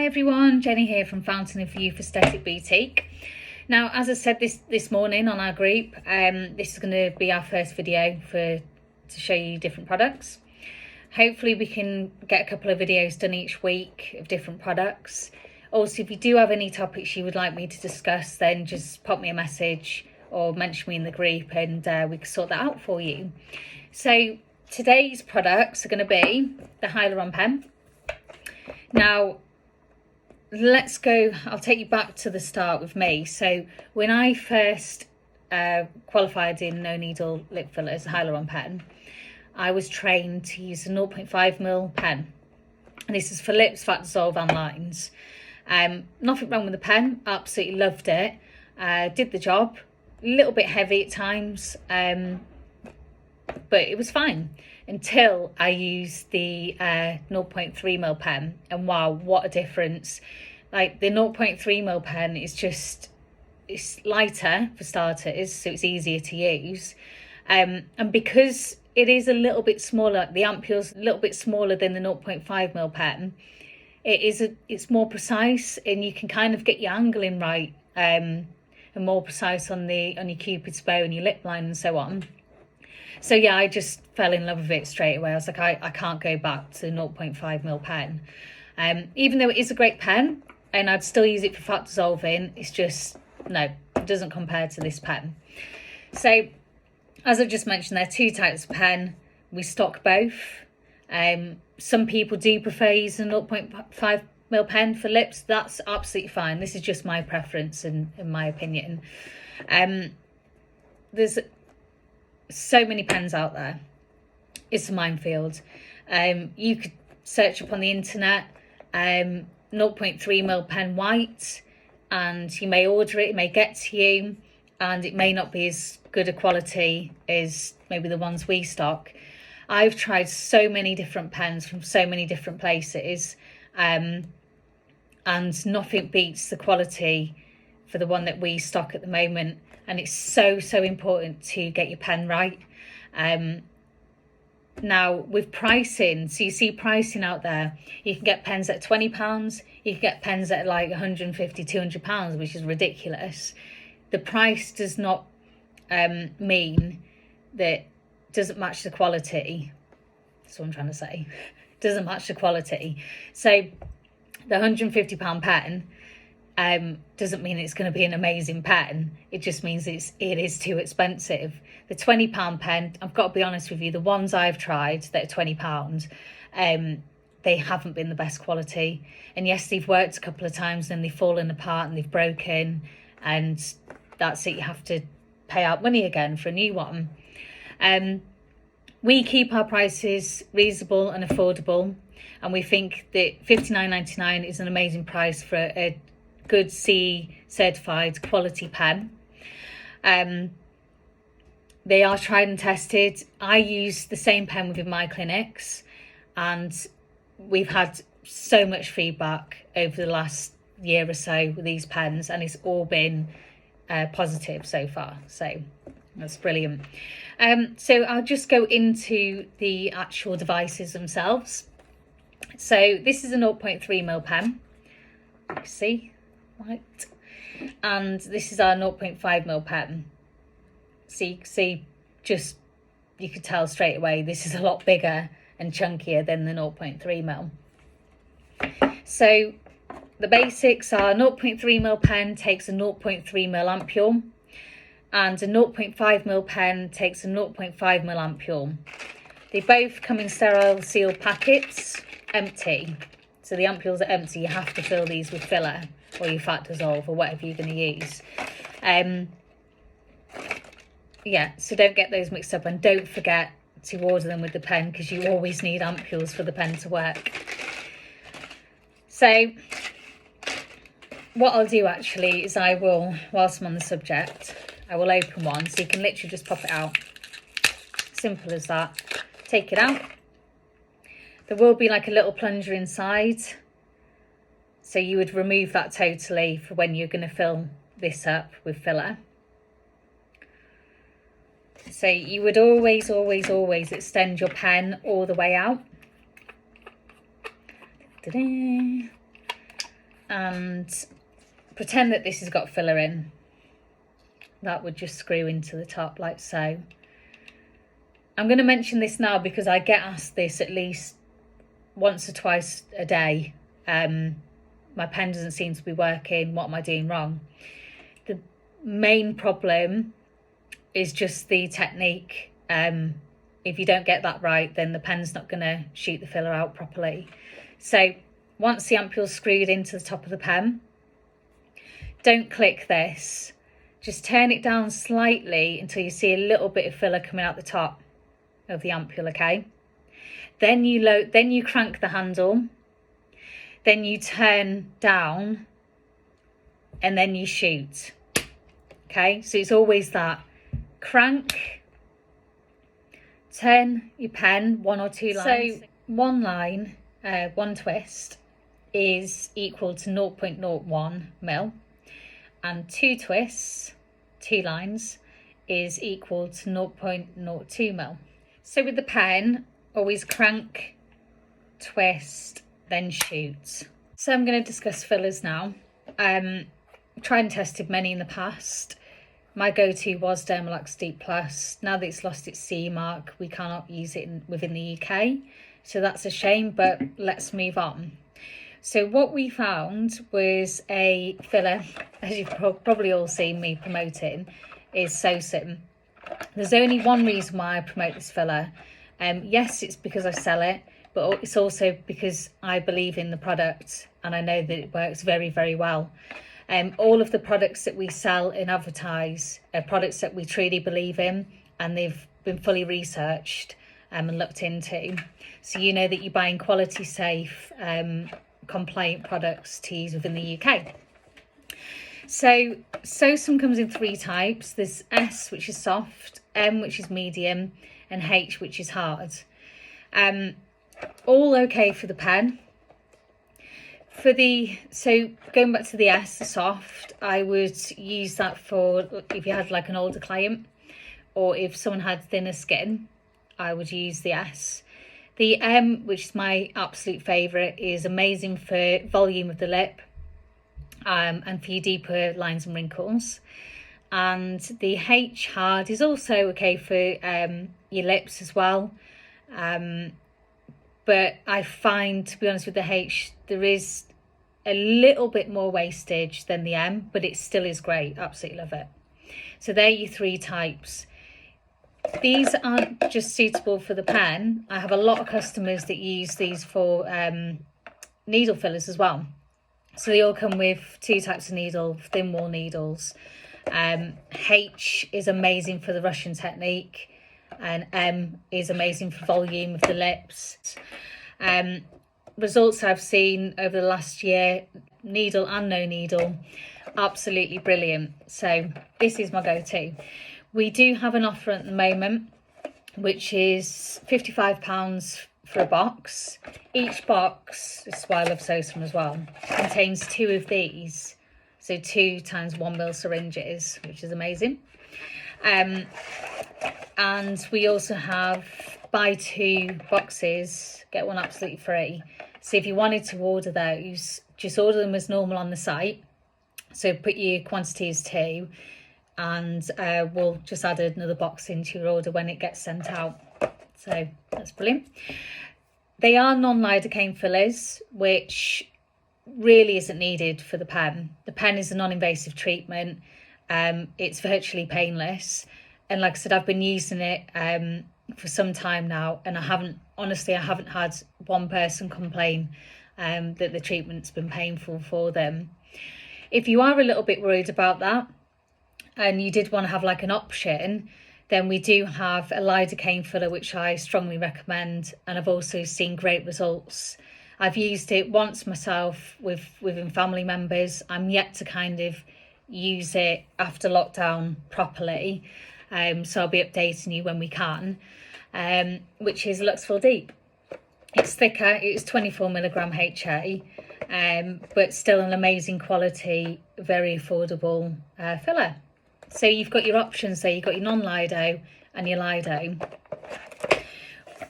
everyone, Jenny here from Fountain of Youth Aesthetic Boutique. Now, as I said this morning on our group, this is going to be our first video to show you different products. Hopefully we can get a couple of videos done each week of different products. Also, if you do have any topics you would like me to discuss, then just pop me a message or mention me in the group and we can sort that out for you. So today's products are going to be the Hyaluron Pen. Now, let's go, I'll take you back to the start with me. So when I first qualified in no needle lip fillers, Hyaluron Pen, I was trained to use a 0.5mm pen. And this is for lips, fat dissolve and lines. Nothing wrong with the pen, absolutely loved it. Did the job, a little bit heavy at times, but it was fine until I used the 0.3mm pen, and wow, what a difference. Like the 0.3mm pen is just, it's lighter for starters, so it's easier to use, and because it is a little bit smaller, the ampule's a little bit smaller than the 0.5mm pen, it's more precise, and you can kind of get your angling right, and more precise on your cupid's bow and your lip line and so on. So yeah, I just fell in love with it straight away. I was like, I can't go back to the 0.5mm pen. Even though it is a great pen and I'd still use it for fat dissolving, it's just, no, it doesn't compare to this pen. So as I've just mentioned, there are two types of pen. We stock both. Some people do prefer using a 0.5mm pen for lips. That's absolutely fine. This is just my preference and in my opinion. There's so many pens out there. It's a minefield. You could search up on the internet 0.3mm pen white, and you may order it, it may get to you, and it may not be as good a quality as maybe the ones we stock. I've tried so many different pens from so many different places, and nothing beats the quality for the one that we stock at the moment. And it's so important to get your pen right. Now with pricing, so you see pricing out there, you can get pens at £20, you can get pens at like £150, £200, which is ridiculous. The price does not mean that it doesn't match the quality. That's what I'm trying to say. It doesn't match the quality. So the £150 pen doesn't mean it's going to be an amazing pen. It just means it is too expensive. The £20 pen, I've got to be honest with you, the ones I've tried that are £20, they haven't been the best quality. And yes, they've worked a couple of times, then they've fallen apart and they've broken, and that's it. You have to pay out money again for a new one. We keep our prices reasonable and affordable, and we think that £59.99 is an amazing price for a good CE certified quality pen. They are tried and tested. I use the same pen within my clinics, and we've had so much feedback over the last year or so with these pens, and it's all been positive so far, so that's brilliant. So I'll just go into the actual devices themselves. So this is a 0.3mm pen, you see, right, and this is our 0.5mm pen. See, just you could tell straight away this is a lot bigger and chunkier than the 0.3mm. So the basics are 0.3mm pen takes a 0.3mm ampule, and a 0.5mm pen takes a 0.5mm ampule. They both come in sterile sealed packets, empty. So the ampules are empty. You have to fill these with filler or your fat dissolve or whatever you're going to use. Yeah, so don't get those mixed up, and don't forget to order them with the pen, because you always need ampules for the pen to work. So what I'll do actually is I will, whilst I'm on the subject, I will open one, so you can literally just pop it out. Simple as that. Take it out. There will be like a little plunger inside, so you would remove that totally for when you're going to fill this up with filler. So you would always extend your pen all the way out. and pretend that this has got filler in. That would just screw into the top like so. I'm going to mention this now because I get asked this at least once or twice a day. My pen doesn't seem to be working. What am I doing wrong? The main problem is just the technique. If you don't get that right, then the pen's not going to shoot the filler out properly. So once the ampule's screwed into the top of the pen, don't click this. Just turn it down slightly until you see a little bit of filler coming out the top of the ampule, okay? Then you crank the handle, then you turn down, and then you shoot. Okay, so it's always that crank, turn your pen 1 or 2 lines. So 1 line, 1 twist is equal to 0.01 mil, and 2 twists, 2 lines, is equal to 0.02 mil. So with the pen, always crank, twist, then shoot. So I'm going to discuss fillers now. Tried and tested many in the past. My go-to was Dermalox Deep Plus. Now that it's lost its CE mark, we cannot use it within the UK. So that's a shame, but let's move on. So what we found was a filler, as you've probably all seen me promoting, is Sosim. There's only one reason why I promote this filler. Yes, it's because I sell it, but it's also because I believe in the product and I know that it works very, very well. All of the products that we sell and advertise are products that we truly believe in, and they've been fully researched and looked into. So you know that you're buying quality, safe, compliant products to use within the UK. So Sosim comes in 3 types. There's S, which is soft, M, which is medium, and H, which is hard. All okay for the pen. So going back to the S, the soft, I would use that for if you had like an older client, or if someone had thinner skin, I would use the S. The M, which is my absolute favourite, is amazing for volume of the lip, and for your deeper lines and wrinkles. And the H hard is also okay for your lips as well. But I find, to be honest with the H, there is a little bit more wastage than the M, but it still is great. Absolutely love it. So they're your 3 types. These aren't just suitable for the pen. I have a lot of customers that use these for needle fillers as well. So they all come with 2 types of needle, thin wall needles. H is amazing for the Russian technique, and M is amazing for volume of the lips. Results I've seen over the last year, needle and no needle, absolutely brilliant. So this is my go-to. We do have an offer at the moment, which is £55 for a box. Each box, this is why I love Sosim as well, contains 2 of these. So 2 times 1 mil syringes, which is amazing. And we also have buy 2 boxes, get 1 absolutely free. So if you wanted to order those, just order them as normal on the site. So put your quantity as 2, and we'll just add another box into your order when it gets sent out. So that's brilliant. They are non-lidocaine fillers, which really isn't needed for the pen. The pen is a non-invasive treatment. It's virtually painless, and like I said, I've been using it for some time now, and I haven't had one person complain that the treatment's been painful for them. If you are a little bit worried about that and you did want to have like an option, then we do have a lidocaine filler, which I strongly recommend, and I've also seen great results. I've used it once myself within family members. I'm yet to kind of use it after lockdown properly, so I'll be updating you when we can, which is Luxfil Deep. It's thicker, it's 24mg HA, but still an amazing quality, very affordable filler. So you've got your options there. You've got your non-lido and your lido.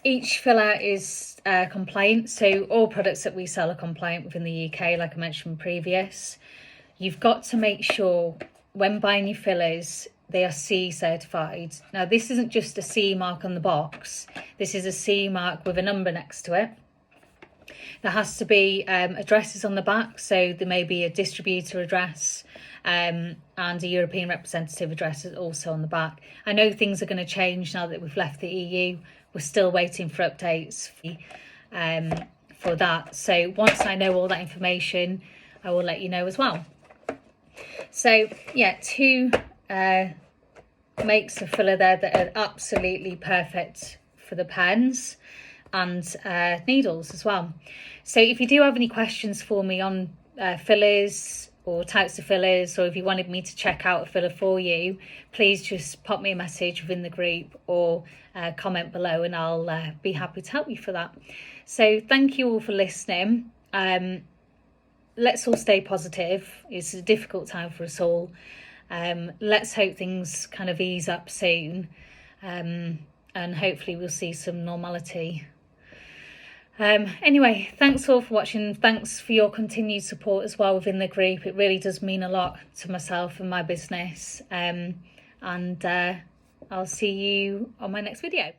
each filler is compliant, so all products that we sell are compliant within the UK, like I mentioned previous. You've got to make sure when buying your fillers they are CE certified. Now this isn't just a CE mark on the box, this is a CE mark with a number next to it. There has to be addresses on the back, so there may be a distributor address and a European representative address also on the back. I know things are going to change now that we've left the EU. We're still waiting for updates for that. So once I know all that information, I will let you know as well. So yeah, 2 makes of filler there that are absolutely perfect for the pens and needles as well. So if you do have any questions for me on fillers or types of fillers, or if you wanted me to check out a filler for you, please just pop me a message within the group or comment below, and I'll be happy to help you for that. So thank you all for listening. Let's all stay positive. It's a difficult time for us all. Let's hope things kind of ease up soon, and hopefully we'll see some normality. Anyway, thanks all for watching. Thanks for your continued support as well within the group. It really does mean a lot to myself and my business. And I'll see you on my next video.